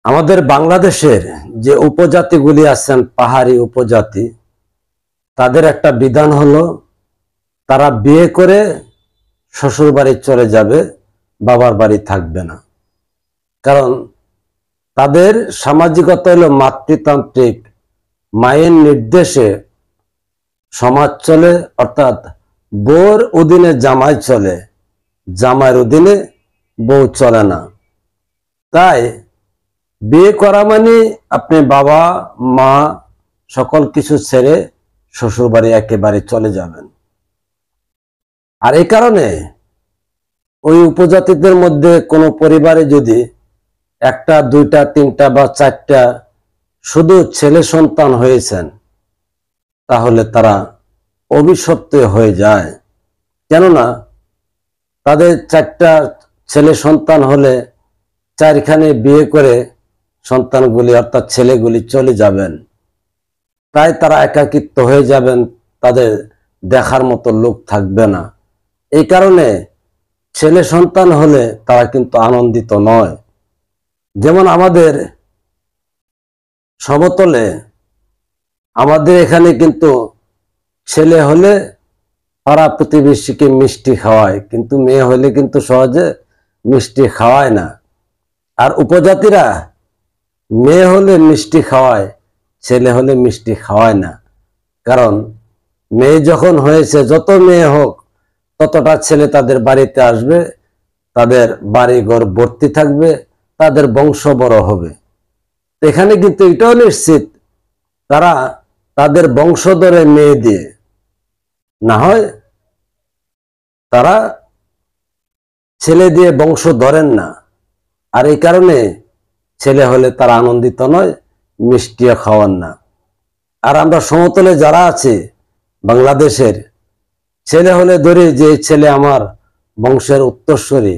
আমাদের বাংলাদেশের যে উপজাতিগুলি আছেন, পাহাড়ি উপজাতি, তাদের একটা বিধান হলো তারা বিয়ে করে শ্বশুর বাড়ি চলে যাবে, বাবার বাড়ি থাকবে না। কারণ তাদের সামাজিকতা হলো মাতৃতান্ত্রিক, মায়ের নির্দেশে সমাজ চলে, অর্থাৎ বউর অধীনে জামাই চলে, জামাইয়ের অধীনে বউ চলে না। তাই বিয়ে করা মানে আপনি বাবা মা সকল কিছু ছেড়ে শ্বশুর বাড়ি একেবারে চলে যাবেন। আর এই কারণে ওই উপজাতিদের মধ্যে কোনো পরিবারে যদি একটা, দুইটা, তিনটা বা চারটা শুধু ছেলে সন্তান হয়েছেন, তাহলে তারা অভিশপ্ত হয়ে যায়। কেননা তাদের চারটা ছেলে সন্তান হলে চারখানে বিয়ে করে সন্তানগুলি অর্থাৎ ছেলেগুলি চলে যাবেন। তাই তারা একাকিত্ব হয়ে যাবেন, তাদের দেখার মতো লোক থাকবে না। এই কারণে ছেলে সন্তান হলে তারা কিন্তু আনন্দিত নয়। যেমন আমাদের সমতলে, আমাদের এখানে কিন্তু ছেলে হলে পাড়া প্রতিবেশীকে মিষ্টি খাওয়ায়, কিন্তু মেয়ে হলে কিন্তু সহজে মিষ্টি খাওয়ায় না। আর উপজাতিরা মেয়ে হলে মিষ্টি খাওয়ায়, ছেলে হলে মিষ্টি খাওয়ায় না। কারণ মেয়ে যখন হয়েছে, যত মেয়ে হোক ততটা ছেলে তাদের বাড়িতে আসবে, তাদের বাড়ি ঘর ভর্তি থাকবে, তাদের বংশ বড় হবে। এখানে কিন্তু এটাও নিশ্চিত তারা তাদের বংশ ধরে মেয়ে দিয়ে, না হয় তারা ছেলে দিয়ে বংশ ধরেন না। আর এই কারণে ছেলে হলে তারা আনন্দিত নয়, মিষ্টিও খাওয়ান না। আর আমরা সমতলে যারা আছে বাংলাদেশের, ছেলে হলে ধরে যে ছেলে আমার বংশের উত্তরসূরি,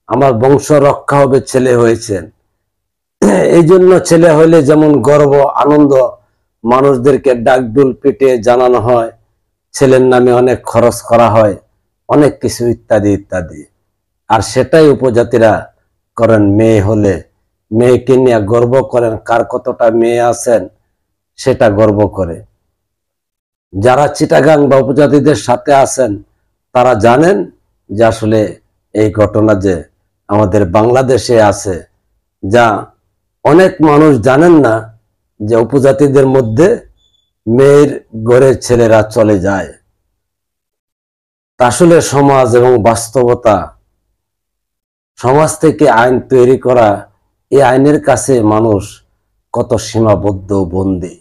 আমার বংশ রক্ষা হবে, ছেলে হয়েছেন। এই জন্য ছেলে হলে যেমন গর্ব, আনন্দ, মানুষদেরকে ডাকডুল পিটে জানানো হয়, ছেলের নামে অনেক খরচ করা হয়, অনেক কিছু ইত্যাদি ইত্যাদি। আর সেটাই উপজাতিরা করেন। মেয়ে হলে মেয়েকে নিয়ে গর্ব করেন, কার কতটা মেয়ে আছেন সেটা গর্ব করে। যারা চিটাগাং বা উপজাতিদের সাথে আছেন তারা জানেন যে আসলে এই ঘটনা যে আমাদের বাংলাদেশে আছে, যা অনেক মানুষ জানেন না, যে উপজাতিদের মধ্যে মেয়ের ঘরের ছেলেরা চলে যায়। আসলে সমাজ এবং বাস্তবতা, সমাজ থেকে আইন তৈরি করা, এই আইনের কাছে মানুষ কত সীমাবদ্ধ, বন্দী।